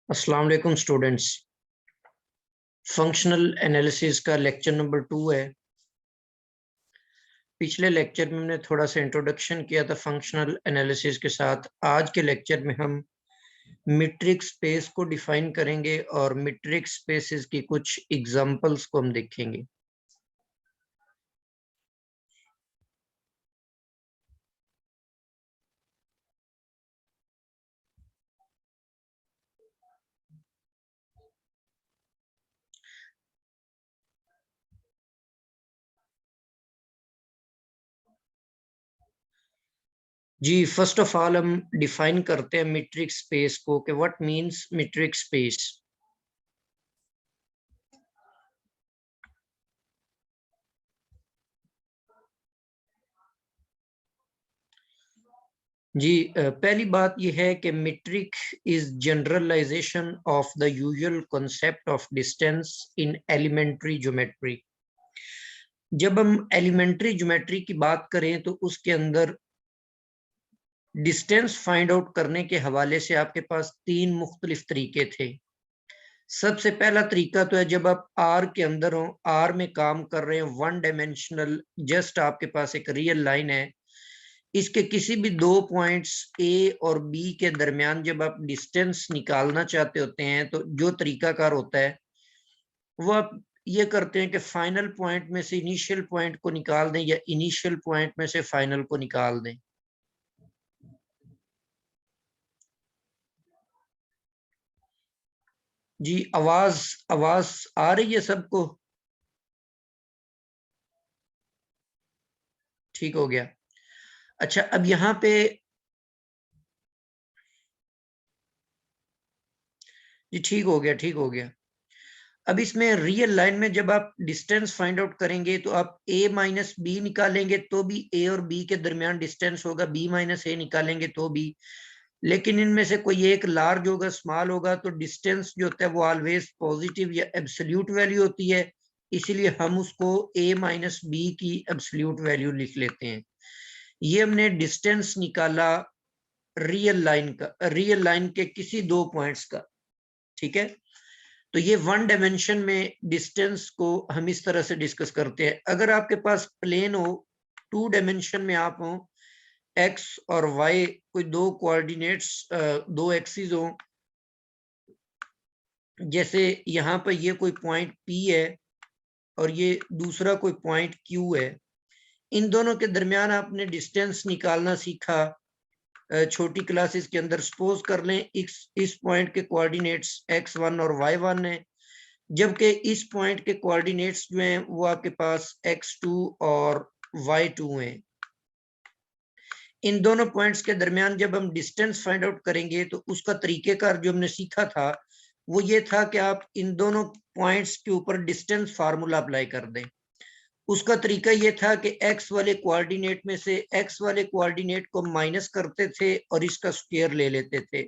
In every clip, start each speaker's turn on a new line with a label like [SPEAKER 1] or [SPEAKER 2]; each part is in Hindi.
[SPEAKER 1] अस्सलाम वालेकुम स्टूडेंट्स। फंक्शनल एनालिसिस का लेक्चर नंबर 2 है। पिछले लेक्चर में हमने थोड़ा सा इंट्रोडक्शन किया था फंक्शनल एनालिसिस के साथ। आज के लेक्चर में हम मीट्रिक स्पेस को डिफाइन करेंगे और मीट्रिक स्पेसेस की कुछ एग्जांपल्स को हम देखेंगे। जी, फर्स्ट ऑफ ऑल हम डिफाइन करते हैं मीट्रिक स्पेस को कि व्हाट मींस मीट्रिक स्पेस। जी, पहली बात यह है कि metric is generalization of the usual concept of distance in elementary geometry. जब हम एलिमेंट्री ज्योमेट्री की बात करें तो उसके अंदर डिस्टेंस फाइंड आउट करने के हवाले से आपके पास तीन मुख्तलिफ तरीके थे। सबसे पहला तरीका तो है जब आप आर के अंदर हो, आर में काम कर रहे हैं, वन डायमेंशनल, जस्ट आपके पास एक रियल लाइन है, इसके किसी भी दो पॉइंट्स ए और बी के दरमियान जब आप डिस्टेंस निकालना चाहते होते हैं तो जो तरीकाकार होता है वो आप ये करते हैं कि फाइनल पॉइंट में से इनिशियल पॉइंट को निकाल दें या इनिशियल पॉइंट में से फाइनल को निकाल दें। जी, आवाज आवाज आ रही है सबको? ठीक हो गया। अच्छा, अब यहाँ पे जी ठीक हो गया, ठीक हो गया। अब इसमें रियल लाइन में जब आप डिस्टेंस फाइंड आउट करेंगे तो आप a माइनस बी निकालेंगे तो भी a और b के दरमियान डिस्टेंस होगा, b माइनस a निकालेंगे तो भी, लेकिन इनमें से कोई एक लार्ज होगा, स्मॉल होगा, तो डिस्टेंस जो होता है वो ऑलवेज पॉजिटिव या एब्सोल्यूट वैल्यू होती है, इसीलिए हम उसको a माइनस बी की एब्सोल्यूट वैल्यू लिख लेते हैं। ये हमने डिस्टेंस निकाला रियल लाइन का, रियल लाइन के किसी दो पॉइंट्स का। ठीक है, तो ये वन डायमेंशन में डिस्टेंस को हम इस तरह से डिस्कस करते हैं। अगर आपके पास प्लेन हो, टू डायमेंशन में आप हो, एक्स और वाई कोई दो कोऑर्डिनेट्स, दो एक्सिस हो, जैसे यहाँ पर ये कोई पॉइंट P है और ये दूसरा कोई पॉइंट Q है, इन दोनों के दरमियान आपने डिस्टेंस निकालना सीखा छोटी क्लासेस के अंदर। सपोज कर लें इस पॉइंट के कोऑर्डिनेट्स x1 और y1 है, जबकि इस पॉइंट के कोऑर्डिनेट्स जो हैं वो आपके पास x2 और y2 हैं। इन दोनों पॉइंट्स के दरमियान जब हम डिस्टेंस फाइंड आउट करेंगे तो उसका तरीकेकार जो हमने सीखा था वो ये था कि आप इन दोनों पॉइंट्स के ऊपर डिस्टेंस फार्मूला अप्लाई कर दें। उसका तरीका ये था कि x वाले कोऑर्डिनेट में से x वाले कोऑर्डिनेट को माइनस करते थे और इसका स्क्वायर ले लेते थे।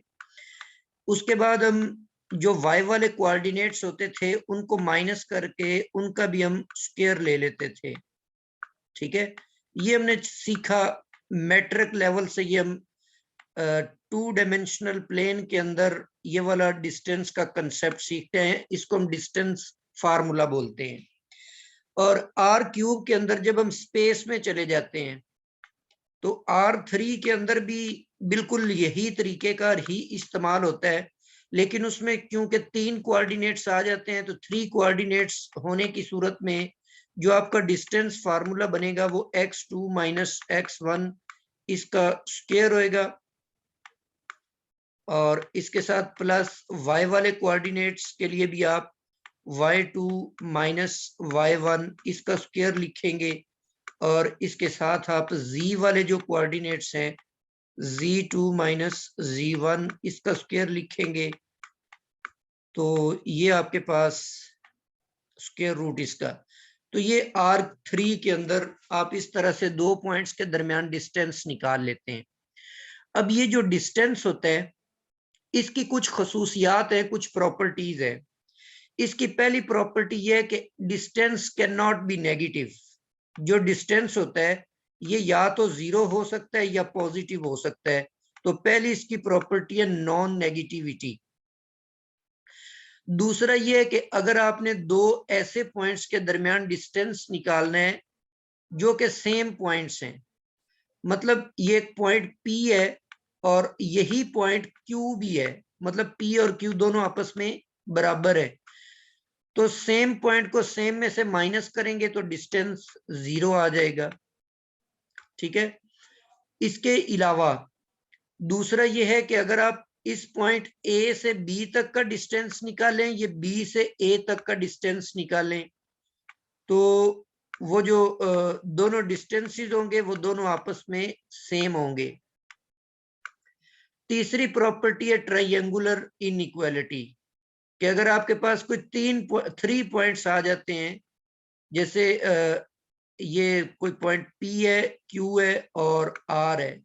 [SPEAKER 1] उसके बाद हम जो y वाले कोऑर्डिनेट्स होते थे उनको माइनस करके उनका भी हम स्क्वायर ले लेते थे। ठीक है, ये हमने सीखा मेट्रिक लेवल से। ये हम टू डायमेंशनल प्लेन के अंदर ये वाला डिस्टेंस का कंसेप्ट सीखते हैं, इसको हम डिस्टेंस फार्मूला बोलते हैं। और आर क्यूब के अंदर जब हम स्पेस में चले जाते हैं तो R3 के अंदर भी बिल्कुल यही तरीके का ही इस्तेमाल होता है, लेकिन उसमें क्योंकि तीन कोऑर्डिनेट्स आ जाते हैं तो थ्री कोऑर्डिनेट्स होने की सूरत में जो आपका डिस्टेंस फार्मूला बनेगा वो x2 माइनस x1 इसका स्क्वायर होएगा, और इसके साथ प्लस y वाले कोऑर्डिनेट्स के लिए भी आप y2 माइनस y1 इसका स्क्वायर लिखेंगे, और इसके साथ आप z वाले जो कोऑर्डिनेट्स हैं z2 माइनस z1 इसका स्क्वायर लिखेंगे। तो ये आपके पास स्क्वायर रूट इसका। तो ये R3 के अंदर आप इस तरह से दो पॉइंट्स के दरमियान डिस्टेंस निकाल लेते हैं। अब ये जो डिस्टेंस होता है इसकी कुछ खसूसियात है, कुछ प्रॉपर्टीज है। इसकी पहली प्रॉपर्टी ये है कि distance can not be negative. जो डिस्टेंस होता है ये या तो जीरो हो सकता है या पॉजिटिव हो सकता है। तो पहली इसकी प्रॉपर्टी है नॉन नेगेटिविटी। दूसरा ये है कि अगर आपने दो ऐसे पॉइंट्स के दरमियान डिस्टेंस निकालना है जो कि सेम पॉइंट्स हैं, मतलब ये एक पॉइंट P है और यही पॉइंट Q भी है, मतलब P और Q दोनों आपस में बराबर है, तो सेम पॉइंट को सेम में से माइनस करेंगे तो डिस्टेंस 0 आ जाएगा। ठीक है। इसके अलावा दूसरा ये है कि अगर आप इस पॉइंट A से B तक का डिस्टेंस निकालें, ये B से A तक का डिस्टेंस निकालें, तो वो जो दोनों डिस्टेंसेस होंगे वो दोनों आपस में सेम होंगे। तीसरी प्रॉपर्टी है ट्रायंगुलर इनइक्वालिटी, कि अगर आपके पास कोई 3 पॉइंट्स आ जाते हैं, जैसे ये कोई पॉइंट P है, Q है और R है,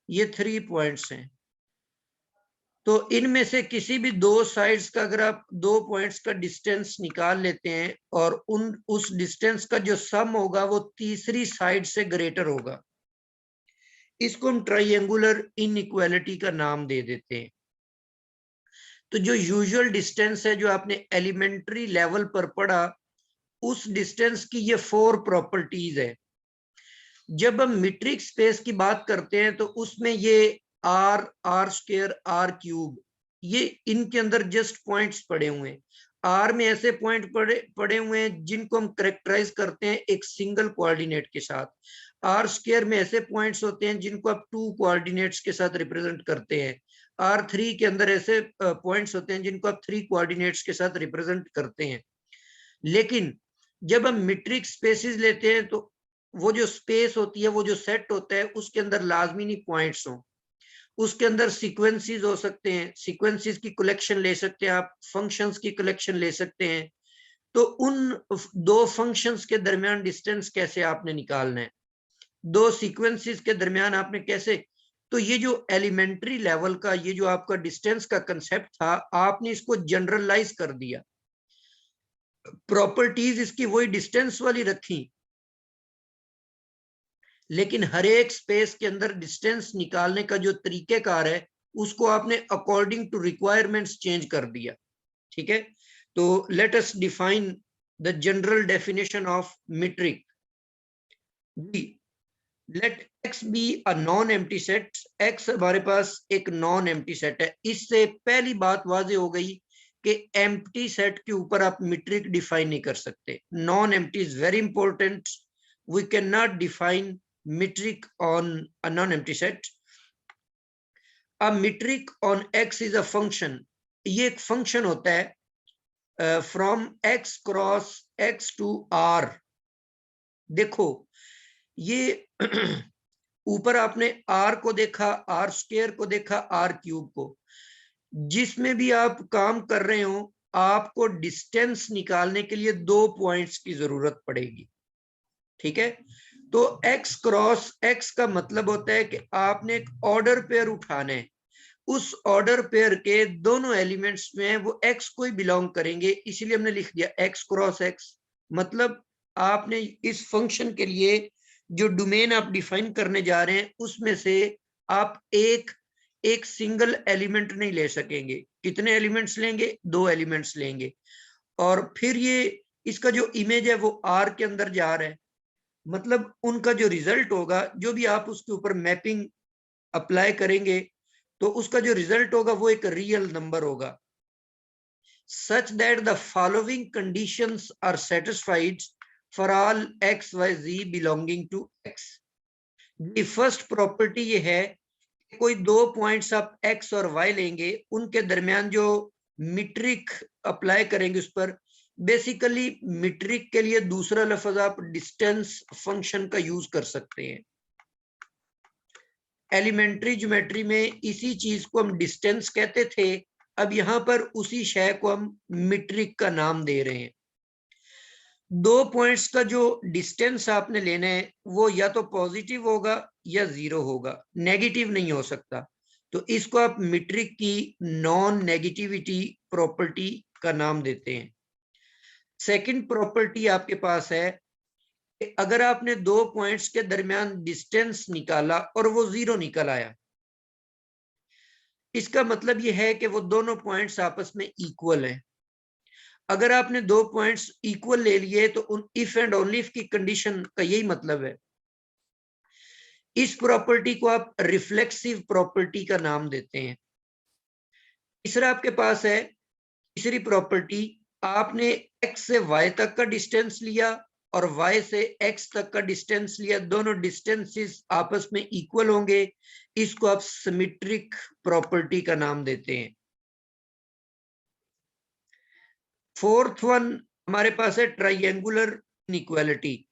[SPEAKER 1] ये 3 पॉइंट्स हैं, तो इनमें से किसी भी दो साइड्स का अगर आप 2 पॉइंट्स का डिस्टेंस निकाल लेते हैं और उस डिस्टेंस का जो सम होगा वो तीसरी साइड से ग्रेटर होगा, इसको हम ट्रायंगुलर इनइक्वालिटी का नाम दे देते हैं। तो जो यूजुअल डिस्टेंस है जो आपने एलिमेंट्री लेवल पर पढ़ा, उस डिस्टेंस की ये 4 प्रॉपर्टीज है। जब हम मीट्रिक स्पेस की बात करते हैं तो उसमें ये R स्क्वायर R क्यूब, ये इनके अंदर जस्ट पॉइंट्स पड़े हुए हैं। R में ऐसे पॉइंट पड़े हुए हैं जिनको हम करेक्टराइज करते हैं एक सिंगल कोऑर्डिनेट के साथ। R स्क्वायर में ऐसे पॉइंट्स होते हैं जिनको आप 2 कोऑर्डिनेट्स के साथ रिप्रेजेंट करते हैं। R3 के अंदर ऐसे पॉइंट्स होते हैं जिनको आप 3 कोऑर्डिनेट्स के साथ रिप्रेजेंट करते हैं। लेकिन जब हम मीट्रिक स्पेसिस लेते हैं तो वो जो स्पेस होती है, वो जो सेट होता है, उसके अंदर लाजमी नहीं पॉइंट्स हों, उसके अंदर सीक्वेंसेस हो सकते हैं, सीक्वेंसेस की कलेक्शन ले सकते हैं आप, फंक्शंस की कलेक्शन ले सकते हैं। तो उन दो फंक्शंस के दरमियान डिस्टेंस कैसे आपने निकालना है, दो सीक्वेंसेस के दरमियान आपने कैसे, तो ये जो एलिमेंट्री लेवल का ये जो आपका डिस्टेंस का कंसेप्ट था, आपने इसको जनरलाइज कर दिया, प्रॉपर्टीज इसकी वही डिस्टेंस वाली रखी, लेकिन हर एक स्पेस के अंदर डिस्टेंस निकालने का जो तरीकेकार है उसको आपने अकॉर्डिंग टू रिक्वायरमेंट्स चेंज कर दिया। ठीक है। तो let us define the general definition of metric. Let x be a non empty set, x हमारे पास एक नॉन एम्प्टी सेट है। इससे पहली बात वाज़ेह हो गई कि एम्प्टी सेट के ऊपर आप मीट्रिक डिफाइन नहीं कर सकते। Non empty is very important, we can not define metric on a non-empty set. A metric on x is a function, ये एक फंक्शन होता है from x cross x to r। देखो ये ऊपर आपने r को देखा, r स्क्वायर को देखा, r क्यूब को, जिसमें भी आप काम कर रहे हो आपको डिस्टेंस निकालने के लिए 2 पॉइंट्स की जरूरत पड़ेगी। ठीक है। तो x क्रॉस x का मतलब होता है कि आपने एक ऑर्डर पेयर उठाना है, उस ऑर्डर पेयर के दोनों एलिमेंट्स में वो x को ही बिलोंग करेंगे, इसीलिए हमने लिख दिया x क्रॉस x। मतलब आपने इस फंक्शन के लिए जो डोमेन आप डिफाइन करने जा रहे हैं उसमें से आप एक सिंगल एलिमेंट नहीं ले सकेंगे। कितने एलिमेंट्स लेंगे? 2 एलिमेंट्स लेंगे, और फिर ये इसका जो इमेज है वो R के अंदर जा रहा है, मतलब उनका जो रिजल्ट होगा, जो भी आप उसके ऊपर मैपिंग अप्लाई करेंगे तो उसका जो रिजल्ट होगा वो एक रियल नंबर होगा। Such that the following conditions are satisfied for all x y z belonging to x. First property ये है कि कोई 2 पॉइंट्स आप एक्स और वाई लेंगे, उनके दरमियान जो मीट्रिक अप्लाई करेंगे उस पर, बेसिकली मीट्रिक के लिए दूसरा लफ्ज आप डिस्टेंस फंक्शन का यूज कर सकते हैं। एलिमेंट्री ज्योमेट्री में इसी चीज को हम डिस्टेंस कहते थे, अब यहां पर उसी शय को हम मीट्रिक का नाम दे रहे हैं। 2 पॉइंट्स का जो डिस्टेंस आपने लेना है वो या तो पॉजिटिव होगा या 0 होगा, नेगेटिव नहीं हो सकता, तो इसको आप मीट्रिक की नॉन नेगेटिविटी प्रॉपर्टी का नाम देते हैं। सेकंड प्रॉपर्टी आपके पास है कि अगर आपने 2 पॉइंट्स के दरमियान डिस्टेंस निकाला और वो 0 निकल आया, इसका मतलब यह है कि वो दोनों पॉइंट्स आपस में इक्वल हैं। अगर आपने दो पॉइंट्स इक्वल ले लिए तो उन इफ एंड ओनली इफ की कंडीशन का यही मतलब है। इस प्रॉपर्टी को आप रिफ्लेक्सिव प्रॉपर्टी का नाम देते हैं। तीसरा आपके पास है, तीसरी प्रॉपर्टी, आपने x से y तक का डिस्टेंस लिया और y से x तक का डिस्टेंस लिया, दोनों डिस्टेंसेस आपस में इक्वल होंगे, इसको आप सिमेट्रिक प्रॉपर्टी का नाम देते हैं। फोर्थ वन हमारे पास है ट्राइंगुलर इनइक्वालिटी।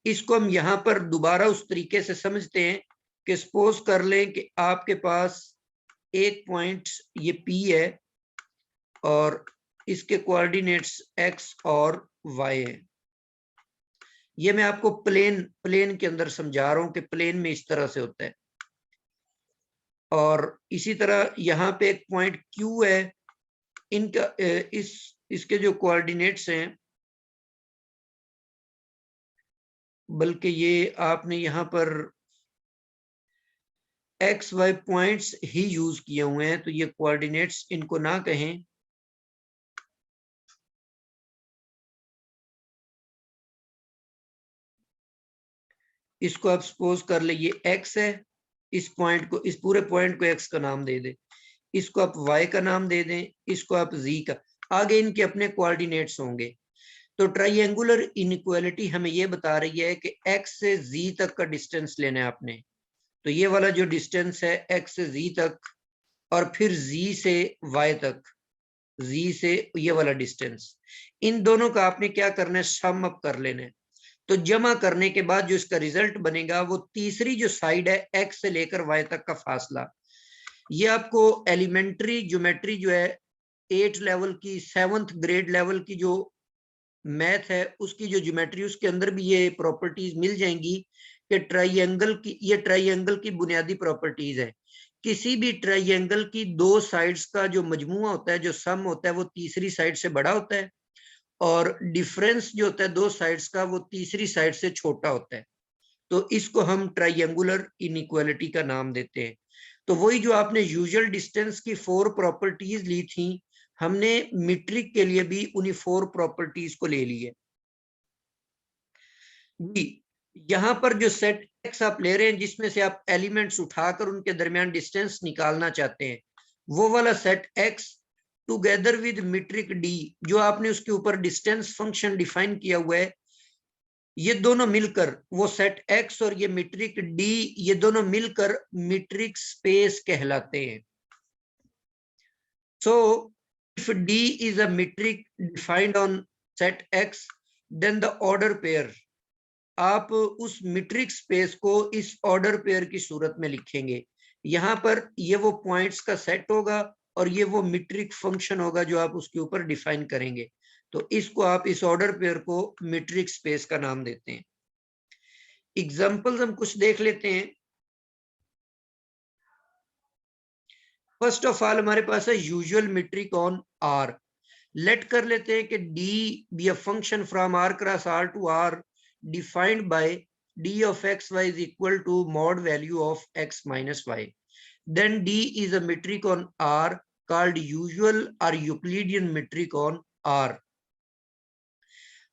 [SPEAKER 1] इसको हम यहां पर दोबारा उस तरीके से समझते हैं कि सपोज कर लें कि आपके पास एक पॉइंट ये P है और इसके कोऑर्डिनेट्स x और y है। ये मैं आपको प्लेन के अंदर समझा रहा हूं कि प्लेन में इस तरह से होता है। और इसी तरह यहाँ पे एक पॉइंट Q है, इनका इसके जो कोऑर्डिनेट्स हैं, बल्कि ये आपने यहाँ पर एक्स वाई पॉइंट्स ही यूज किए हुए हैं, तो ये कोऑर्डिनेट्स इनको ना कहें। इसको आप सपोज कर ले ये x है, इस पॉइंट को, इस पूरे पॉइंट को x का नाम दे दें, इसको आप y का नाम दे दें, इसको आप z का, आगे इनके अपने कोऑर्डिनेट्स होंगे। तो ट्राइंगुलर इनइक्वालिटी हमें ये बता रही है कि x से z तक का डिस्टेंस लेना है आपने। तो ये वाला जो डिस्टेंस है x से z तक, और फिर z से y तक, z से ये वाला डिस्टेंस, इन दोनों का आपने क्या करना है, सम अप कर लेना है। तो जमा करने के बाद जो इसका रिजल्ट बनेगा वो तीसरी जो साइड है x से लेकर y तक का फासला, ये आपको एलिमेंट्री ज्योमेट्री जो है 8 लेवल की, 7th ग्रेड लेवल की जो मैथ है उसकी जो ज्योमेट्री, उसके अंदर भी ये प्रॉपर्टीज मिल जाएंगी कि ट्राइंगल की, ये ट्राइंगल की बुनियादी प्रॉपर्टीज है। किसी भी ट्राइंगल की दो साइड्स का जो मजमुआ होता है, जो सम होता है, वो तीसरी साइड से बड़ा होता है, और डिफरेंस जो होता है दो साइड्स का, वो तीसरी साइड से छोटा होता है। तो इसको हम ट्राइंगुलर इनइक्वालिटी का नाम देते हैं। तो वही जो आपने यूजुअल डिस्टेंस की 4 प्रॉपर्टीज ली थी, हमने मीट्रिक के लिए भी उन्हीं 4 प्रॉपर्टीज को ले लिए जी। यहाँ पर जो सेट एक्स आप ले रहे हैं, जिसमें से आप एलिमेंट्स उठाकर उनके दरमियान डिस्टेंस निकालना चाहते हैं, वो वाला set x together with metric D, जो आपने उसके ऊपर डिस्टेंस फंक्शन डिफाइन किया हुआ है, ये दोनों मिलकर, वो सेट एक्स और ये मीट्रिक डी, ये दोनों मिलकर मीट्रिक स्पेस कहलाते हैं। So if d is a metric defined on set x, then the order pair, आप उस मीट्रिक स्पेस को इस ऑर्डर पेयर की सूरत में लिखेंगे। यहाँ पर ये वो पॉइंट्स का सेट होगा और ये वो मीट्रिक फंक्शन होगा जो आप उसके ऊपर डिफाइन करेंगे। तो इसको आप, इस ऑर्डर पेयर को मीट्रिक स्पेस का नाम देते हैं। एग्जांपल्स हम कुछ देख लेते हैं। फर्स्ट ऑफ ऑल हमारे पास है usual metric on r. Let कर लेते हैं कि d be a function from r cross r to r defined by d of xy is equal to mod value of x minus y. Then d is a metric on R called usual or Euclidean metric on R.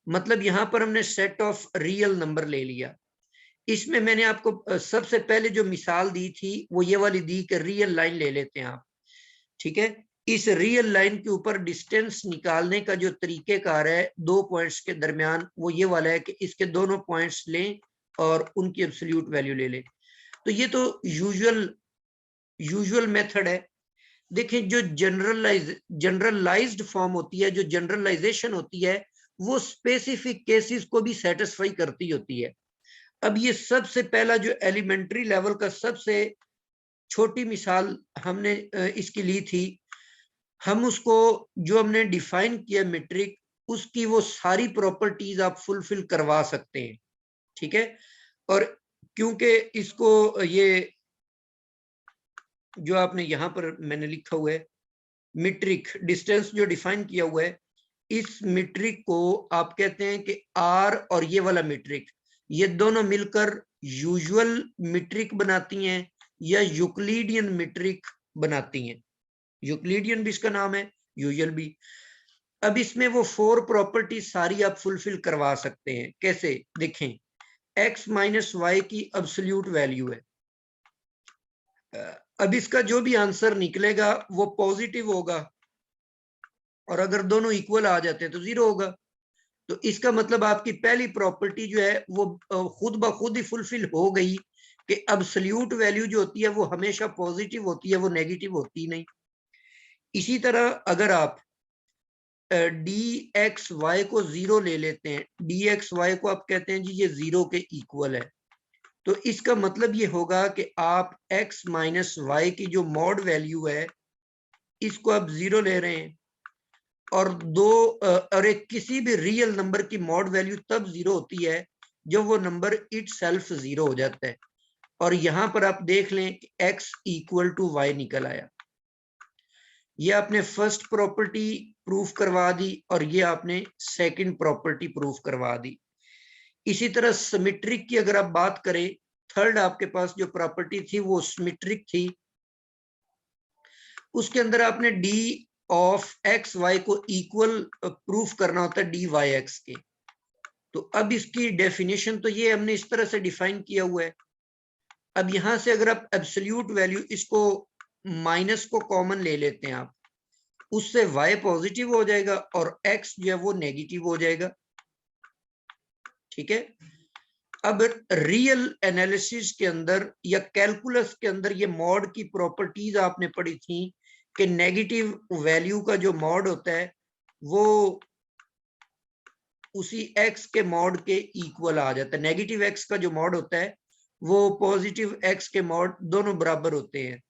[SPEAKER 1] मतलब यहां पर हमने सेट ऑफ रियल नंबर ले लिया। इसमें मैंने आपको सबसे पहले जो मिसाल दी थी वो ये वाली दी कि रियल लाइन ले लेते हैं आप, ठीक है। इस रियल लाइन के ऊपर डिस्टेंस निकालने का जो तरीकेकार है दो पॉइंट्स के दरमियान, वो ये वाला है कि इसके दोनों पॉइंट्स लें और उनकी एब्सोल्यूट वैल्यू ले लें। तो ये तो यूजुअल मेथड है। देखें, जो जनरलाइज्ड फॉर्म होती है, जो जनरलाइजेशन होती है, वो स्पेसिफिक केसेस को भी सेटिस्फाई करती होती है। अब ये सबसे पहला जो एलिमेंट्री लेवल का सबसे छोटी मिसाल हमने इसकी ली थी, हम उसको जो हमने डिफाइन किया मीट्रिक, उसकी वो सारी प्रॉपर्टीज आप फुलफिल करवा सकते हैं, ठीक है। और क्योंकि इसको ये जो आपने यहां पर मैंने लिखा हुआ है मीट्रिक डिस्टेंस जो डिफाइन किया हुआ है, इस मीट्रिक को आप कहते हैं कि आर और ये वाला मीट्रिक, ये दोनों मिलकर यूजुअल मीट्रिक बनाती हैं या यूक्लिडियन मीट्रिक बनाती हैं। यूक्लिडियन भी इसका नाम है, यूजुअल भी। अब इसमें वो 4 प्रॉपर्टी सारी आप फुलफिल करवा सकते हैं। कैसे देखें, x माइनस वाई की अब्सोल्यूट वैल्यू है। अब इसका जो भी आंसर निकलेगा वो पॉजिटिव होगा, और अगर दोनों इक्वल आ जाते हैं तो 0 होगा। तो इसका मतलब आपकी पहली प्रॉपर्टी जो है वो खुद ब खुद ही फुलफिल हो गई कि अब्सोल्यूट वैल्यू जो होती है वो हमेशा पॉजिटिव होती है, वो नेगेटिव होती नहीं। इसी तरह अगर आप डी एक्स वाई को 0 ले लेते हैं, डी एक्स वाई को आप कहते हैं जी ये 0 के इक्वल है, तो इसका मतलब ये होगा कि आप x माइनस वाई की जो मॉड वैल्यू है इसको आप 0 ले रहे हैं, और एक किसी भी रियल नंबर की मॉड वैल्यू तब 0 होती है जब वो नंबर इटसेल्फ 0 हो जाता है। और यहां पर आप देख लें कि x इक्वल टू वाई निकल आया। ये आपने फर्स्ट प्रॉपर्टी प्रूफ करवा दी और ये आपने सेकंड प्रॉपर्टी प्रूफ करवा दी। इसी तरह सिमेट्रिक की अगर आप बात करें, थर्ड आपके पास जो प्रॉपर्टी थी वो सिमेट्रिक थी। उसके अंदर आपने डी ऑफ एक्स वाई को इक्वल प्रूफ करना होता है डी वाई एक्स के। तो अब इसकी डेफिनेशन तो ये हमने इस तरह से डिफाइन किया हुआ है। अब यहां से अगर आप एब्सोल्यूट वैल्यू, इसको माइनस को कॉमन ले लेते हैं आप, उससे y पॉजिटिव हो जाएगा और x जो है वो नेगेटिव हो जाएगा। ठीक है। अब रियल एनालिसिस के अंदर या कैलकुलस के अंदर ये मॉड की प्रॉपर्टीज आपने पढ़ी थी कि नेगेटिव वैल्यू का जो मॉड होता है वो उसी x के मॉड के इक्वल आ जाता है। नेगेटिव x का जो मॉड होता है वो पॉजिटिव x के मॉड दोनों बराबर होते हैं।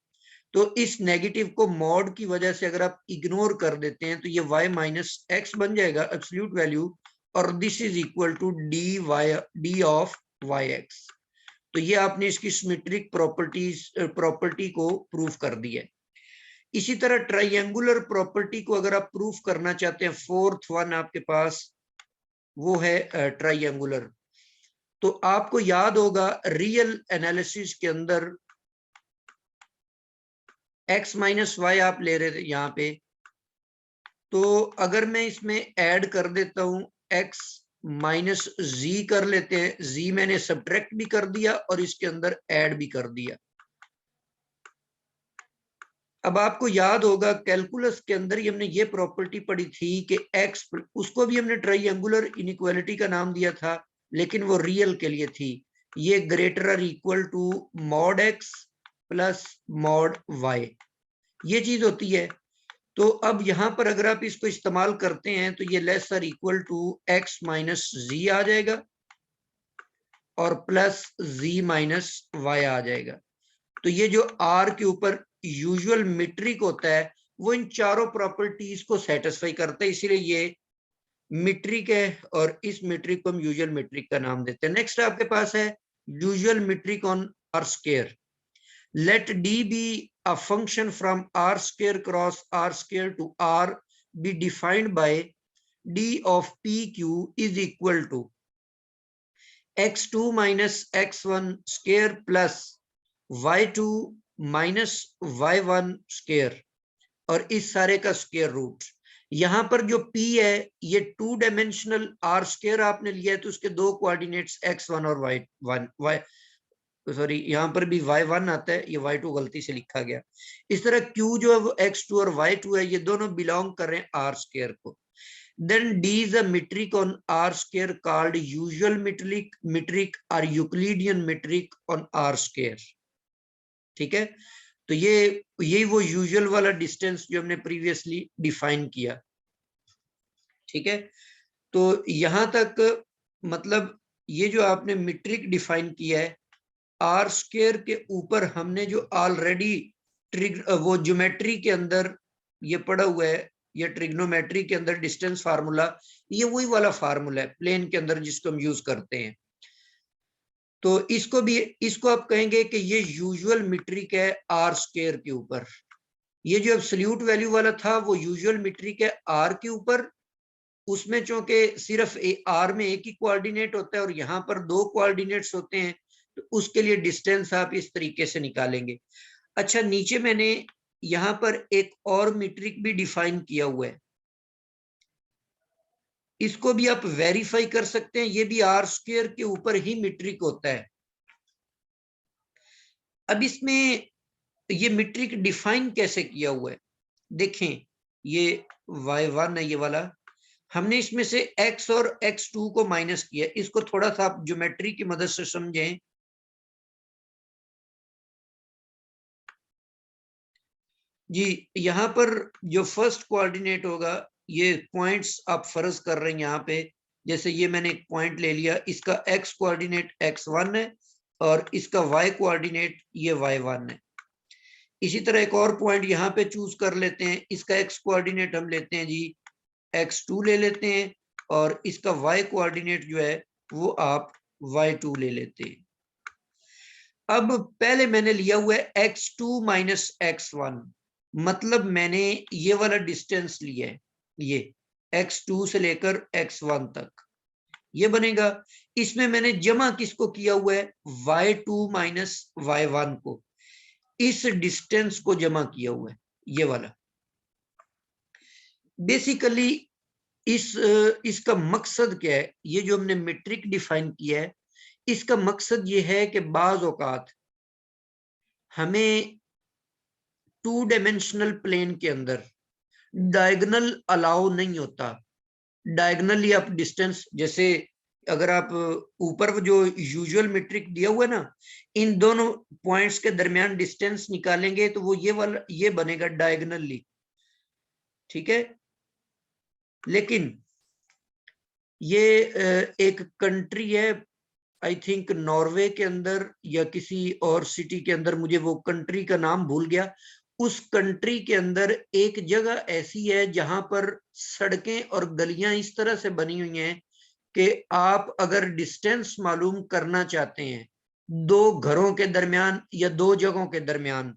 [SPEAKER 1] तो इस नेगेटिव को मॉड की वजह से अगर आप इग्नोर कर देते हैं तो ये y माइनस एक्स बन जाएगा एब्सोल्यूट वैल्यू, और this is equal to d of y x. तो ये आपने इसकी सिमेट्रिक प्रॉपर्टी को प्रूफ कर दिया है। इसी तरह ट्राइंगुलर प्रॉपर्टी को अगर आप प्रूफ करना चाहते हैं, फोर्थ वन आपके पास वो है ट्राइंगुलर। तो आपको याद होगा रियल एनालिसिस के अंदर x माइनस वाई आप ले रहे थे यहाँ पे, तो अगर मैं इसमें ऐड कर देता हूं x माइनस जी कर लेते हैं, z मैंने सब्ट्रैक्ट भी कर दिया और इसके अंदर ऐड भी कर दिया। अब आपको याद होगा कैलकुलस के अंदर ही हमने ये प्रॉपर्टी पढ़ी थी कि x, उसको भी हमने ट्राइंगुलर इनइक्वालिटी का नाम दिया था लेकिन वो रियल के लिए थी, ये ग्रेटर और equal to mod x plus mod y, ये चीज होती है। तो अब यहां पर अगर आप इसको इस्तेमाल करते हैं तो ये लेस और इक्वल टू x माइनस जी आ जाएगा और प्लस z माइनस वाई आ जाएगा। तो ये जो r के ऊपर यूजुअल मीट्रिक होता है वो इन चारों प्रॉपर्टीज को सेटिस्फाई करता है, इसीलिए ये मीट्रिक है और इस मीट्रिक को हम यूजुअल मीट्रिक का नाम देते हैं। नेक्स्ट आपके पास है usual metric on r square. Let d be a function from r square cross r square to r be defined by d of pq is equal to x2 minus x1 square plus y2 minus y1 square और इस सारे का स्क्वायर रूट। यहां पर जो p है ये 2 डायमेंशनल r स्क्वायर आपने लिया है तो उसके दो कोऑर्डिनेट्स x1 और y1 सॉरी यहाँ पर भी y1 आता है, ये y2 गलती से लिखा गया। इस तरह q जो है वो x2 और y2 है, ये दोनों बिलोंग कर रहे हैं r स्क्वायर को। Then d is a metric on r square called usual metric और Euclidean metric on r square. ठीक है। तो यही वो यूजुअल वाला डिस्टेंस जो हमने प्रीवियसली डिफाइन किया। ठीक है। तो यहां तक मतलब ये जो आपने मीट्रिक डिफाइन किया है, आर स्क्वायर के ऊपर हमने जो ऑलरेडी वो ज्योमेट्री के अंदर ये पड़ा हुआ है, ये ट्रिग्नोमेट्री के अंदर डिस्टेंस फार्मूला, ये वही वाला फार्मूला है प्लेन के अंदर जिसको हम यूज करते हैं। तो इसको आप कहेंगे कि ये यूजुअल मीट्रिक है आर स्क्वायर के ऊपर। ये जो एब्सोल्यूट वैल्यू वाला था वो यूजुअल मीट्रिक है आर के ऊपर, उसमें चूंकि सिर्फ आर में एक ही कोऑर्डिनेट होता है और यहाँ पर दो कोऑर्डिनेट्स होते हैं तो उसके लिए डिस्टेंस आप इस तरीके से निकालेंगे। अच्छा, नीचे मैंने यहाँ पर एक और मीट्रिक भी डिफाइन किया हुआ है, इसको भी आप वेरीफाई कर सकते हैं, ये भी आर स्क्वायर के ऊपर ही मीट्रिक होता है। अब इसमें ये मीट्रिक डिफाइन कैसे किया हुआ है, देखें ये y1 है, ये वाला हमने इसमें से x और x2 को माइनस किया। इसको थोड़ा सा आप ज्योमेट्री की मदद से समझें। जी यहाँ पर जो फर्स्ट कोऑर्डिनेट होगा, ये पॉइंट्स आप फर्ज कर रहे हैं यहाँ पे, जैसे ये मैंने एक पॉइंट ले लिया, इसका x कोऑर्डिनेट x1 है और इसका y कोऑर्डिनेट ये y1 है। इसी तरह एक और पॉइंट यहाँ पे चूज कर लेते हैं, इसका x कोऑर्डिनेट हम लेते हैं जी x2 ले लेते हैं और इसका y कोऑर्डिनेट जो है वो आप y2 ले लेते हैं। अब पहले मैंने लिया हुआ है x2 माइनस x1, मतलब मैंने ये वाला डिस्टेंस लिया है, ये x2 से लेकर x1 तक ये बनेगा। इसमें मैंने जमा किसको किया हुआ है, y2 माइनस y1 को, इस डिस्टेंस को जमा किया हुआ है ये वाला। बेसिकली इसका मकसद क्या है, ये जो हमने मीट्रिक डिफाइन किया है, इसका मकसद ये है कि बाज औकात हमें 2 डायमेंशनल प्लेन के अंदर डायगोनल अलाउ नहीं होता। डायगोनली आप डिस्टेंस, जैसे अगर आप ऊपर जो यूजुअल मीट्रिक दिया हुआ है ना, इन दोनों पॉइंट्स के दरमियान डिस्टेंस निकालेंगे तो वो ये वाला ये बनेगा डायगोनली, ठीक है। लेकिन ये एक कंट्री है, आई थिंक नॉर्वे के अंदर या किसी और सिटी के अंदर, मुझे वो कंट्री का नाम भूल गया। उस कंट्री के अंदर एक जगह ऐसी है जहां पर सड़कें और गलियां इस तरह से बनी हुई हैं कि आप अगर डिस्टेंस मालूम करना चाहते हैं दो घरों के दरमियान या दो जगहों के दरमियान,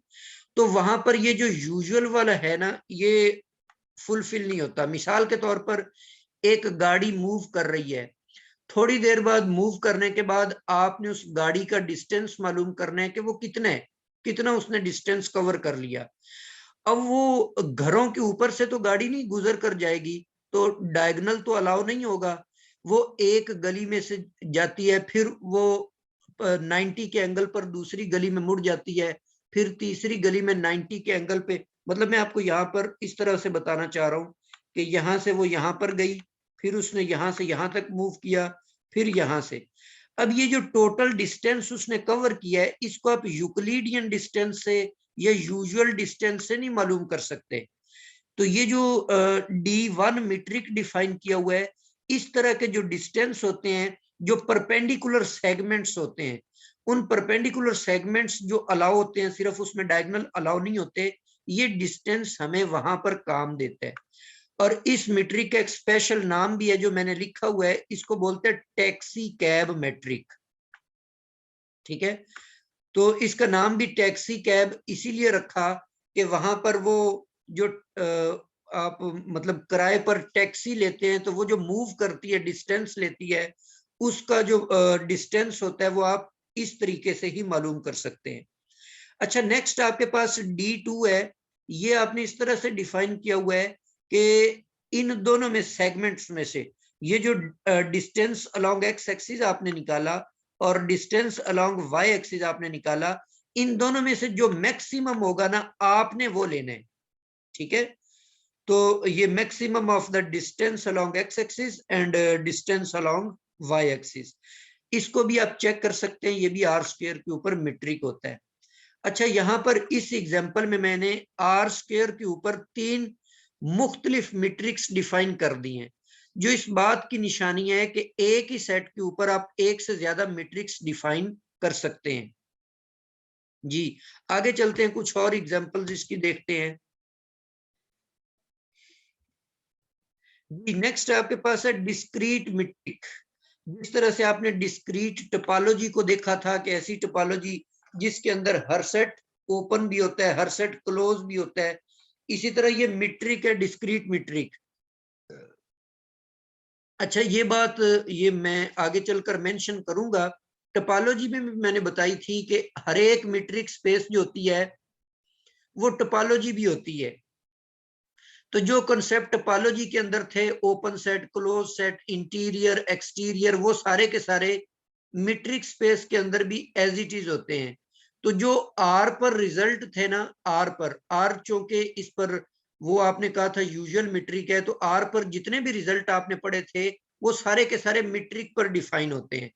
[SPEAKER 1] तो वहां पर ये जो यूजुअल वाला है ना, ये फुलफिल नहीं होता। मिसाल के तौर पर एक गाड़ी मूव कर रही है, थोड़ी देर बाद मूव करने के बाद आपने उस गाड़ी का डिस्टेंस मालूम करना है कि वो कितना उसने डिस्टेंस कवर कर लिया। अब वो घरों के ऊपर से तो गाड़ी नहीं गुजर कर जाएगी, तो डायगोनल तो अलाउ नहीं होगा। वो एक गली में से जाती है, फिर वो 90 के एंगल पर दूसरी गली में मुड़ जाती है, फिर तीसरी गली में 90 के एंगल पे। मतलब मैं आपको यहाँ पर इस तरह से बताना चाह रहा हूँ कि यहाँ से वो यहाँ पर गई, फिर उसने यहाँ से यहाँ तक मूव किया, फिर यहाँ से। अब ये जो टोटल डिस्टेंस उसने कवर किया है, इसको आप यूक्लिडियन डिस्टेंस से या यूजुअल डिस्टेंस से नहीं मालूम कर सकते। तो ये जो D1 मीट्रिक डिफाइन किया हुआ है, इस तरह के जो डिस्टेंस होते हैं, जो परपेंडिकुलर सेगमेंट्स होते हैं, उन परपेंडिकुलर सेगमेंट्स जो अलाउ होते हैं, सिर्फ उसमें डायगोनल अलाउ नहीं होते, ये डिस्टेंस हमें वहां पर काम देता है। और इस मीट्रिक का एक स्पेशल नाम भी है जो मैंने लिखा हुआ है, इसको बोलते हैं टैक्सी कैब मीट्रिक, ठीक है। तो इसका नाम भी टैक्सी कैब इसीलिए रखा कि वहां पर वो जो आप मतलब किराए पर टैक्सी लेते हैं, तो वो जो मूव करती है, डिस्टेंस लेती है, उसका जो डिस्टेंस होता है वो आप इस तरीके से ही मालूम कर सकते हैं। अच्छा, नेक्स्ट आपके पास D2 है। ये आपने इस तरह से डिफाइन किया हुआ है कि इन दोनों में सेगमेंट्स में से ये जो डिस्टेंस अलोंग एक्स एक्सिस आपने निकाला और डिस्टेंस अलोंग वाई एक्सिस आपने निकाला, इन दोनों में से जो मैक्सिमम होगा ना, आपने वो लेना है, ठीक है। तो ये maximum of the distance along x axis and distance along y axis, इसको भी आप चेक कर सकते हैं, ये भी आर स्क्वायर के ऊपर मीट्रिक होता है। अच्छा, यहाँ पर इस एग्जाम्पल में मैंने आर स्क्वायर के ऊपर 3 मुख्तलिफ मैट्रिक्स डिफाइन कर दी हैं, जो इस बात की निशानी है कि एक ही सेट के ऊपर आप एक से ज्यादा मैट्रिक्स डिफाइन कर सकते हैं। जी आगे चलते हैं, कुछ और एग्जाम्पल्स इसकी देखते हैं। जी नेक्स्ट आपके पास है डिस्क्रीट मैट्रिक। जिस तरह से आपने डिस्क्रीट टोपोलॉजी को देखा था कि ऐसी टोपोलॉजी जिसके अंदर हर सेट ओपन भी होता है, हर सेट क्लोज भी होता है, इसी तरह ये मीट्रिक है, डिस्क्रीट मीट्रिक। अच्छा, ये बात ये मैं आगे चलकर मेंशन करूंगा। टोपोलॉजी में मैंने बताई थी कि हर एक मीट्रिक स्पेस जो होती है वो टोपोलॉजी भी होती है। तो जो कंसेप्ट टोपोलॉजी के अंदर थे, open set, close set, interior, exterior, वो सारे के सारे मीट्रिक स्पेस के अंदर भी एज इट इज होते हैं। तो जो आर पर रिजल्ट थे ना, आर पर, आर चूंकि इस पर वो आपने कहा था यूजुअल मीट्रिक है, तो आर पर जितने भी रिजल्ट आपने पढ़े थे वो सारे के सारे मीट्रिक पर डिफाइन होते हैं।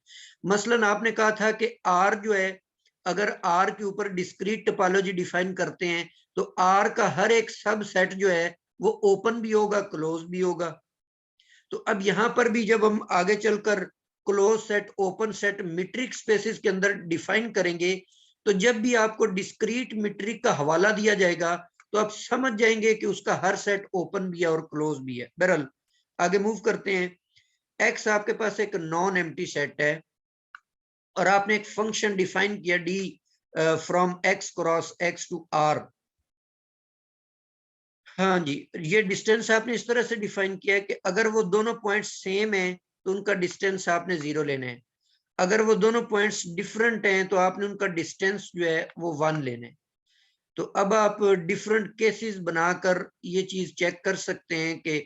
[SPEAKER 1] मसलन आपने कहा था कि आर जो है, अगर आर के ऊपर डिस्क्रीट टोपोलॉजी डिफाइन करते हैं तो आर का हर एक सब सेट जो है वो ओपन भी होगा, क्लोज भी होगा। तो अब यहां पर भी जब हम आगे चलकर close set, open set metric spaces के अंदर डिफाइन करेंगे, तो जब भी आपको डिस्क्रीट मीट्रिक का हवाला दिया जाएगा तो आप समझ जाएंगे कि उसका हर सेट ओपन भी है और क्लोज भी है। बहरहाल आगे मूव करते हैं। एक्स आपके पास एक नॉन एम्प्टी सेट है और आपने एक फंक्शन डिफाइन किया d from x cross x to r. हाँ जी, ये डिस्टेंस आपने इस तरह से डिफाइन किया है कि अगर वो दोनों पॉइंट्स सेम हैं तो उनका डिस्टेंस आपने 0 लेना है, अगर वो दोनों पॉइंट्स डिफरेंट हैं तो आपने उनका डिस्टेंस जो है वो 1 लेना है। तो अब आप डिफरेंट केसेस बनाकर ये चीज चेक कर सकते हैं कि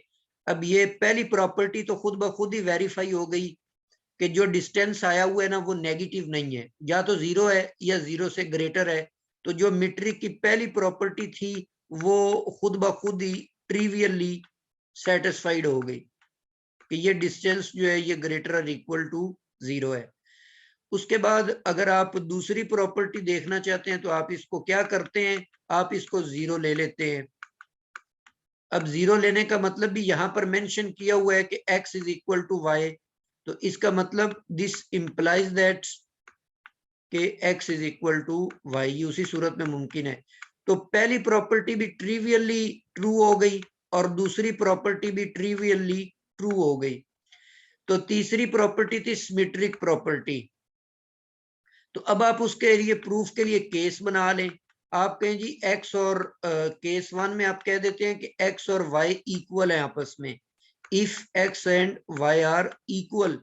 [SPEAKER 1] अब ये पहली प्रॉपर्टी तो खुद ब खुद ही वेरीफाई हो गई कि जो डिस्टेंस आया हुआ है ना वो नेगेटिव नहीं है, या तो 0 है या 0 से ग्रेटर है। तो जो मीट्रिक की पहली प्रॉपर्टी थी वो खुद ब खुद ही ट्रिवियली सेटिस्फाइड हो गई कि ये डिस्टेंस जो है ये ग्रेटर और इक्वल टू 0 है। उसके बाद अगर आप दूसरी प्रॉपर्टी देखना चाहते हैं तो आप इसको क्या करते हैं, आप इसको 0 ले लेते हैं। अब 0 लेने का मतलब भी यहां पर मेंशन किया हुआ है कि x is equal to y, तो इसका मतलब दिस इंप्लाइज दैट कि x is equal to y, उसी सूरत में मुमकिन है। तो पहली प्रॉपर्टी भी ट्रिवियली ट्रू हो गई और दूसरी प्रॉपर्टी भी ट्रिवियली ट्रू हो गई। तो तीसरी प्रॉपर्टी थी सिमेट्रिक प्रॉपर्टी। तो अब आप उसके लिए प्रूफ के लिए केस बना लें। आप कहें जी x और केस 1 में आप कह देते हैं कि x और y इक्वल है आपस में। If x and y are equal,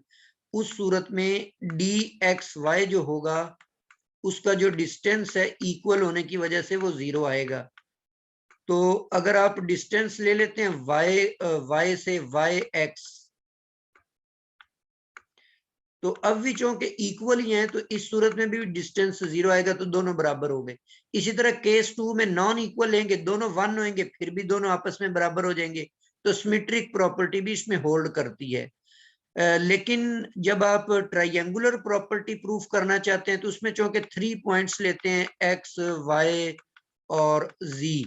[SPEAKER 1] उस सूरत में dxy जो होगा उसका जो डिस्टेंस है इक्वल होने की वजह से वो 0 आएगा। तो अगर आप डिस्टेंस ले लेते हैं y से yx, तो अब भी चूंकि इक्वल ही हैं तो इस सूरत में भी डिस्टेंस 0 आएगा, तो दोनों बराबर हो गए। इसी तरह केस 2 में नॉन इक्वल लेंगे, दोनों 1 होंगे, फिर भी दोनों आपस में बराबर हो जाएंगे। तो सिमेट्रिक प्रॉपर्टी भी इसमें होल्ड करती है। लेकिन जब आप ट्राइंगुलर प्रॉपर्टी प्रूफ करना चाहते हैं तो उसमें चूंकि 3 पॉइंट्स लेते हैं x, y और z,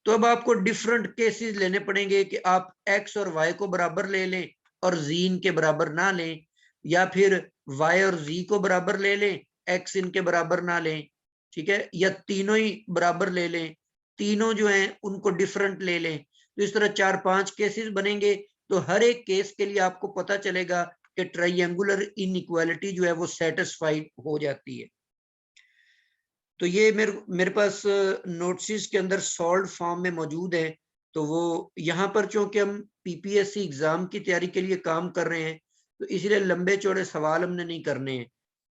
[SPEAKER 1] तो अब आपको डिफरेंट केसेस लेने पड़ेंगे कि आप x और y को बराबर ले लें और z इनके बराबर ना लें, या फिर y और z को बराबर ले लें, x इनके बराबर ना लें, ठीक है, या तीनों ही बराबर ले लें, तीनों जो हैं उनको डिफरेंट ले लें। तो इस तरह 4-5 केसेस बनेंगे। तो हर एक केस के लिए आपको पता चलेगा कि ट्राइंगुलर इनइक्वालिटी जो है वो सेटिस्फाइड हो जाती है। तो ये मेरे पास नोट्स के अंदर सॉल्व फॉर्म में मौजूद है। तो वो यहाँ पर चूंकि हम पीपीएससी एग्जाम की तैयारी के लिए काम कर रहे हैं तो इसलिए लंबे चौड़े सवाल हमने नहीं करने हैं।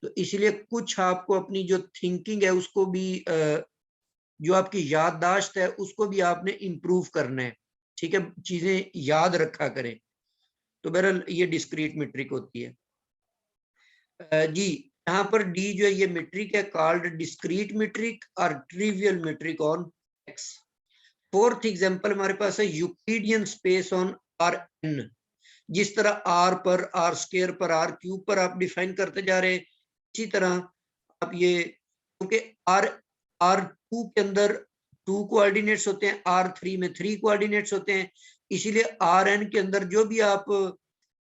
[SPEAKER 1] तो इसलिए कुछ आपको अपनी जो थिंकिंग है उसको भी जो आपकी याददाश्त है उसको भी आपने इम्प्रूव करना है, ठीक है, चीजें याद रखा करें। तो बहरहाल ये डिस्क्रीट मीट्रिक होती है। जी, यहाँ पर डी जो है ये मीट्रिक है, कॉल्ड डिस्क्रीट मीट्रिक और trivial metric on x. Fourth example हमारे पास है Euclidean space on r n. जिस तरह आर पर, आर स्क्वायर पर, आर क्यूब पर आप डिफाइन करते जा रहे हैं, इसी तरह आप ये, क्योंकि आर आर टू के अंदर 2 कोऑर्डिनेट्स होते हैं, आर 3 में 3 कोऑर्डिनेट्स होते हैं, इसीलिए आर एन के अंदर जो भी आप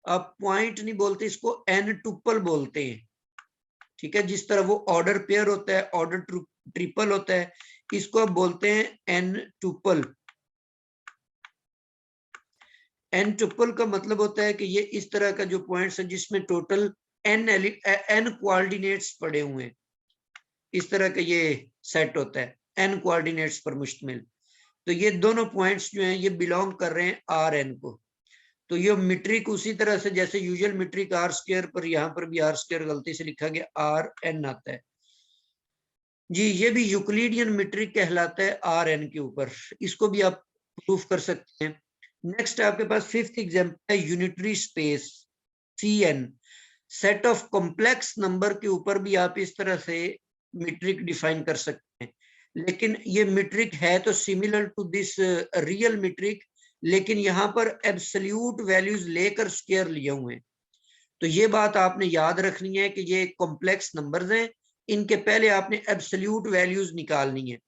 [SPEAKER 1] पॉइंट नहीं बोलते, इसको एन टुपल बोलते हैं, ठीक है। जिस तरह वो ऑर्डर पेयर होता है, ऑर्डर ट्रिपल होता है, इसको आप बोलते हैं एन टुपल। एन टुपल का मतलब होता है कि ये इस तरह का जो पॉइंट्स है जिसमें टोटल एन कोऑर्डिनेट्स पड़े हुए हैं, इस तरह का ये सेट होता है, एन कोऑर्डिनेट्स पर मुश्तमिल। तो ये दोनों पॉइंट्स जो हैं ये बिलोंग कर रहे हैं आर एन को। तो ये मीट्रिक उसी तरह से जैसे यूजुअल मीट्रिक आर स्क्वायर पर, यहाँ पर भी आर स्क्वायर गलती से लिखा गया, आर एन आता है जी। ये भी यूक्लिडियन मीट्रिक कहलाता है आर एन के ऊपर। इसको भी आप प्रूफ कर सकते हैं। नेक्स्ट आपके पास फिफ्थ एग्जांपल है unitary space CN। Set of complex number के ऊपर भी आप इस तरह से मीट्रिक डिफाइन कर सकते हैं, लेकिन ये मीट्रिक है तो similar to this real metric, लेकिन यहाँ पर एब्सोल्यूट वैल्यूज लेकर स्क्वायर लिए हुए हैं। तो ये बात आपने याद रखनी है कि ये कॉम्प्लेक्स नंबर्स हैं, इनके पहले आपने एब्सोल्यूट वैल्यूज निकालनी है,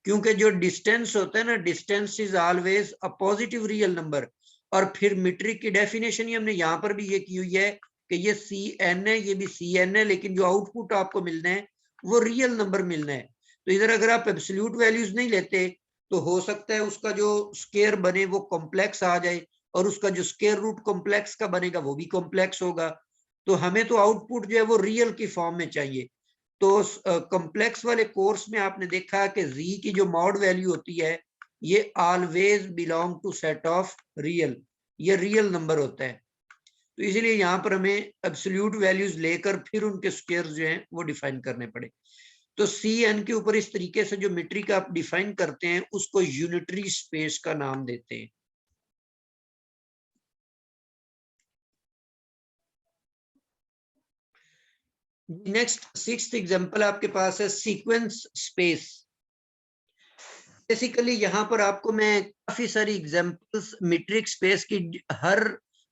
[SPEAKER 1] क्योंकि जो डिस्टेंस होता है ना, distance is always a positive real number. और फिर मीट्रिक की डेफिनेशन ही हमने यहाँ पर भी ये की हुई है कि ये CN है, ये भी CN है, लेकिन जो आउटपुट आपको मिलना है वो रियल नंबर मिलना है। तो इधर अगर आप एब्सोल्यूट वैल्यूज नहीं लेते तो हो सकता है उसका जो स्क्वायर बने वो कॉम्प्लेक्स आ जाए, और उसका जो स्क्वायर रूट कॉम्प्लेक्स का बनेगा वो भी कॉम्प्लेक्स होगा। तो हमें तो आउटपुट जो है वो रियल की फॉर्म में चाहिए। तो कॉम्प्लेक्स वाले कोर्स में आपने देखा कि z की जो मॉड वैल्यू होती है ये always belong to set of real, ये रियल नंबर होता है। तो इसलिए यहाँ पर हमें एब्सोल्यूट वैल्यूज लेकर फिर उनके स्क्वायर जो हैं वो डिफाइन करने पड़े। तो CN के ऊपर इस तरीके से जो मीट्रिक आप डिफाइन करते हैं उसको यूनिटरी स्पेस का नाम देते हैं। नेक्स्ट सिक्स्थ एग्जांपल आपके पास है सीक्वेंस स्पेस। बेसिकली यहाँ पर आपको मैं काफी सारी एग्जांपल्स मीट्रिक स्पेस की हर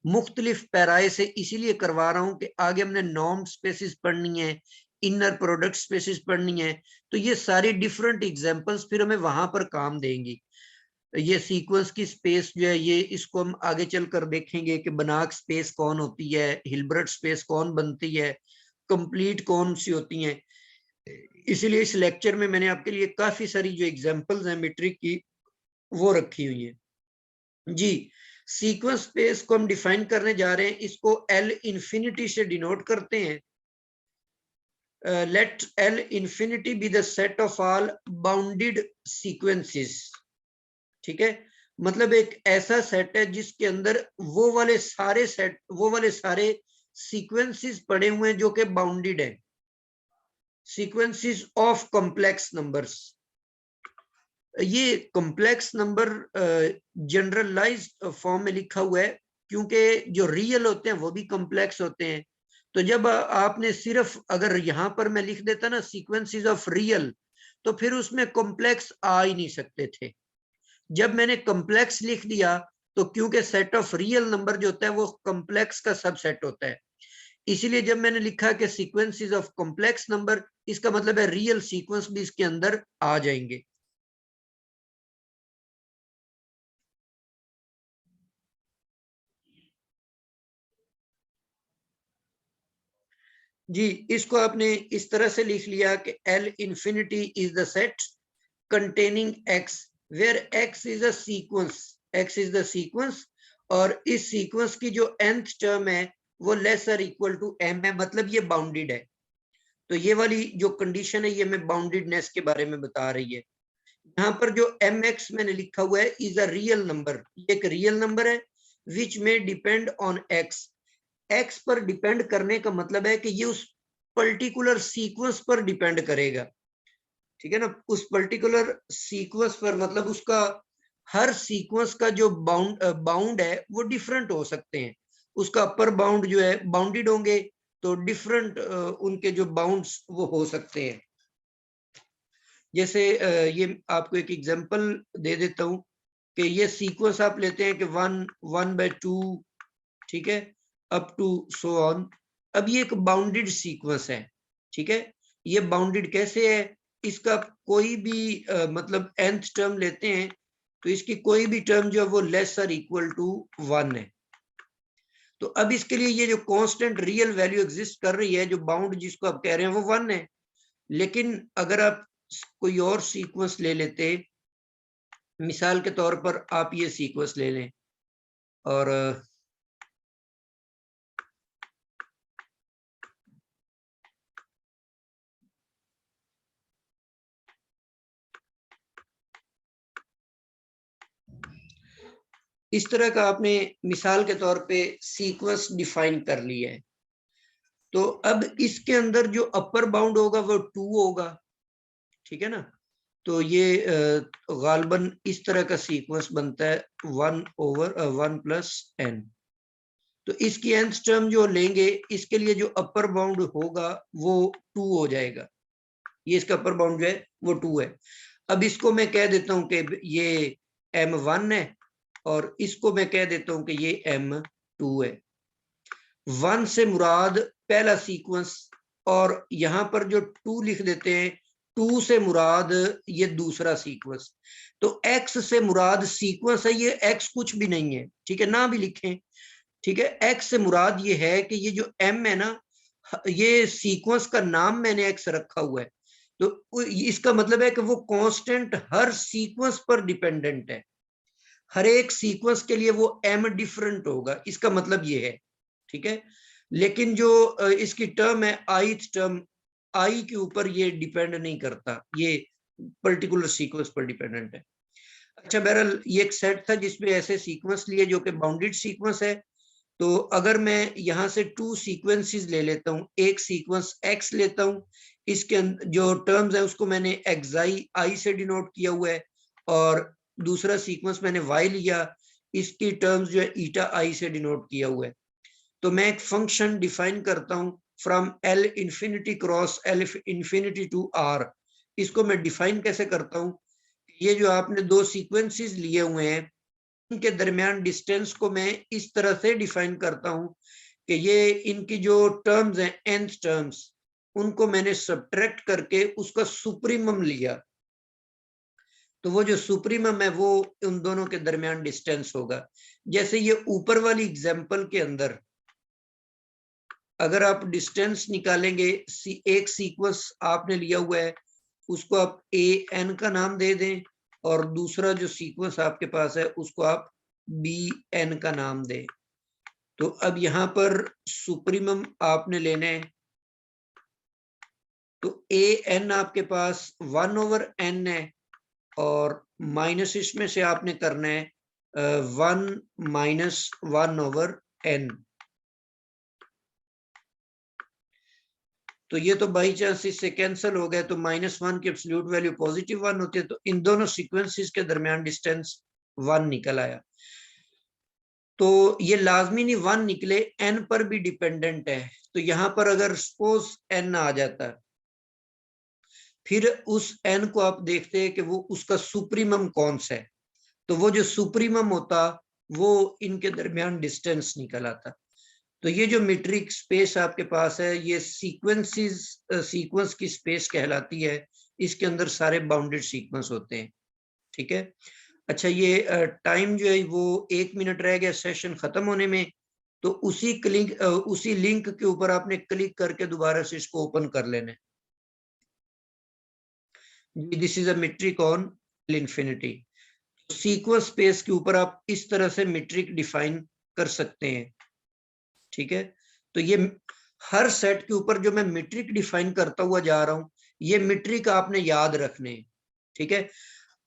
[SPEAKER 1] मुख्तलिफ पैराए से इसीलिए करवा रहा हूँ कि आगे हमने नॉर्म स्पेसिस पढ़नी है, इनर प्रोडक्ट स्पेसिस पढ़नी है, तो ये सारी डिफरेंट एग्जांपल्स फिर हमें वहां पर काम देंगी। ये सीक्वेंस की स्पेस जो है ये इसको हम आगे चलकर देखेंगे कि बनाक स्पेस कौन होती है, हिल्बर्ट स्पेस कौन बनती है, कंप्लीट कौन सी होती हैं। इसीलिए इस लेक्चर में मैंने आपके लिए काफी सारी जो एग्जांपल्स हैं मीट्रिक की वो रखी हुई है जी। सीक्वेंस स्पेस को हम डिफाइन करने जा रहे हैं, इसको L इंफिनिटी से डिनोट करते हैं। Let L infinity be the set of all bounded sequences. ठीक है, मतलब एक ऐसा सेट है जिसके अंदर वो वाले सारे सीक्वेंसेस पड़े हुए हैं जो कि बाउंडेड है, सीक्वेंसेस ऑफ कॉम्प्लेक्स नंबर्स। ये कॉम्प्लेक्स नंबर जनरलाइज्ड फॉर्म में लिखा हुआ है, क्योंकि जो रियल होते हैं वो भी कॉम्प्लेक्स होते हैं। तो जब आपने सिर्फ अगर यहां पर मैं लिख देता ना सीक्वेंसेस ऑफ रियल, तो फिर उसमें कॉम्प्लेक्स आ ही नहीं सकते थे। जब मैंने कॉम्प्लेक्स लिख दिया तो क्योंकि सेट ऑफ रियल नंबर जो होता है वो कॉम्प्लेक्स का सबसेट होता है, इसीलिए जब मैंने लिखा कि सीक्वेंसेस ऑफ कॉम्प्लेक्स नंबर, इसका मतलब है रियल सीक्वेंस भी इसके अंदर आ जाएंगे। जी, इसको आपने इस तरह से लिख लिया कि L infinity is the set containing X where X is a sequence, X is the sequence, और इस सीक्वेंस की जो nth टर्म है वो लेस और इक्वल टू M है, मतलब ये बाउंडेड है। तो ये वाली जो कंडीशन है ये मैं बाउंडेडनेस के बारे में बता रही है। यहाँ पर जो mx मैंने लिखा हुआ है इज अ रियल नंबर, ये एक रियल नंबर है विच में डिपेंड ऑन x। एक्स पर डिपेंड करने का मतलब है कि ये उस पर्टिकुलर सीक्वेंस पर डिपेंड करेगा, ठीक है ना, उस पर्टिकुलर सीक्वेंस पर, मतलब उसका हर सीक्वेंस का जो बाउंड है वो डिफरेंट हो सकते हैं। उसका अपर बाउंड जो है बाउंडेड होंगे तो डिफरेंट उनके जो बाउंड्स वो हो सकते हैं। जैसे ये आपको एक एग्जांपल दे देता हूं कि ये सीक्वेंस आप लेते हैं कि 1/2, ठीक है, अप टू सो ऑन। अब ये एक बाउंडेड सीक्वेंस है, ठीक है। ये बाउंडेड कैसे है, इसका कोई भी मतलब nth टर्म लेते हैं तो इसकी कोई भी टर्म जो है वो लेस और इक्वल टू 1 है। तो अब इसके लिए ये जो कांस्टेंट रियल वैल्यू एग्जिस्ट कर रही है, जो बाउंड जिसको आप कह रहे हैं वो 1 है। लेकिन अगर आप कोई और सीक्वेंस ले लेते, मिसाल के तौर पर आप ये सीक्वेंस ले लें और इस तरह का आपने मिसाल के तौर पे सीक्वेंस डिफाइन कर लिया है, तो अब इसके अंदर जो अपर बाउंड होगा वो 2 होगा, ठीक है ना। तो ये गालबन इस तरह का सीक्वेंस बनता है 1/1 + n। तो इसकी nth टर्म जो लेंगे, इसके लिए जो अपर बाउंड होगा वो 2 हो जाएगा। ये इसका अपर बाउंड जो है वो 2 है। अब इसको मैं कह देता हूं कि ये m1 है और इसको मैं कह देता हूं कि ये m2 है। 1 से मुराद पहला सीक्वेंस और यहां पर जो 2 लिख देते हैं, 2 से मुराद ये दूसरा सीक्वेंस। तो x से मुराद सीक्वेंस है, ये x कुछ भी नहीं है, ठीक है, ना भी लिखें, ठीक है। x से मुराद ये है कि ये जो m है ना, ये सीक्वेंस का नाम मैंने x रखा हुआ है, तो इसका मतलब है कि वो कांस्टेंट हर सीक्वेंस पर डिपेंडेंट है। हर एक सीक्वेंस के लिए वो m डिफरेंट होगा, इसका मतलब ये है, ठीक है। लेकिन जो इसकी टर्म है ith टर्म, i के ऊपर ये डिपेंड नहीं करता, ये पर्टिकुलर सीक्वेंस पर डिपेंडेंट है। अच्छा, बहरहाल ये एक सेट था जिसमें ऐसे सीक्वेंस लिए जो कि बाउंडेड सीक्वेंस है। तो अगर मैं यहाँ से 2 सीक्वेंसेस ले लेता हूँ, एक सीक्वेंस x लेता हूँ, इसके जो टर्म्स है उसको मैंने xi i से डिनोट किया हुआ है, और दूसरा सीक्वेंस मैंने y लिया, इसकी टर्म्स जो है ईटा i से डिनोट किया हुआ है। तो मैं एक फंक्शन डिफाइन करता हूँ from l infinity cross l infinity to r। इसको मैं डिफाइन कैसे करता हूँ, ये जो आपने 2 सीक्वेंसेस लिए हुए हैं इनके दरमियान डिस्टेंस को मैं इस तरह से डिफाइन करता हूं कि ये इनकी जो टर्म्स हैं nth टर्म्स, उनको मैंने सब्ट्रैक्ट करके उसका सुप्रीमम लिया, तो वो जो सुप्रीमम है वो उन दोनों के दरमियान डिस्टेंस होगा। जैसे ये ऊपर वाली एग्जांपल के अंदर अगर आप डिस्टेंस निकालेंगे, एक सीक्वेंस आपने लिया हुआ है, उसको आप an का नाम दे दें, और दूसरा जो सीक्वेंस आपके पास है उसको आप bn का नाम दें। तो अब यहां पर सुप्रीमम आपने लेना है, तो an आपके पास 1/n है, और माइनस इसमें से आपने करना है 1 - 1/n। तो ये तो बाई चांस इससे कैंसिल हो गए, तो -1 की एब्सोल्यूट वैल्यू पॉजिटिव 1 होती है, तो इन दोनों सीक्वेंसेस के दरमियान डिस्टेंस 1 निकल आया। तो ये लाजमी नहीं 1 निकले, n पर भी डिपेंडेंट है। तो यहां पर अगर सपोज n आ जाता, फिर उस n को आप देखते हैं कि वो उसका सुप्रीमम कौन सा है, तो वो जो सुप्रीमम होता वो इनके दरमियान डिस्टेंस निकल आता। तो ये जो मीट्रिक स्पेस आपके पास है, ये सीक्वेंस की स्पेस कहलाती है। इसके अंदर सारे बाउंडेड सीक्वेंस होते हैं, ठीक है। अच्छा, ये टाइम जो है वो 1 मिनट रह गया सेशन खत्म होने में, तो उसी लिंक के ऊपर आपने क्लिक करके दोबारा से इसको ओपन कर लेना है। This is a metric on infinity. Sequence space के ऊपर आप इस तरह से मीट्रिक डिफाइन कर सकते हैं, ठीक है। तो ये हर सेट के ऊपर जो मैं मीट्रिक डिफाइन करता हुआ जा रहा हूं, ये मीट्रिक आपने याद रखने हैं, ठीक है।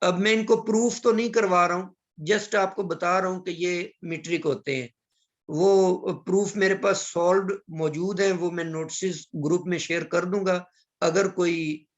[SPEAKER 1] अब मैं इनको प्रूफ तो नहीं करवा रहा हूं, जस्ट आपको बता रहा हूं कि ये मीट्रिक होते हैं। वो प्रूफ मेरे पास सॉल्व्ड मौजूद है, वो मैं नोट्स ग्रुप में शेयर कर दूंगा। अगर कोई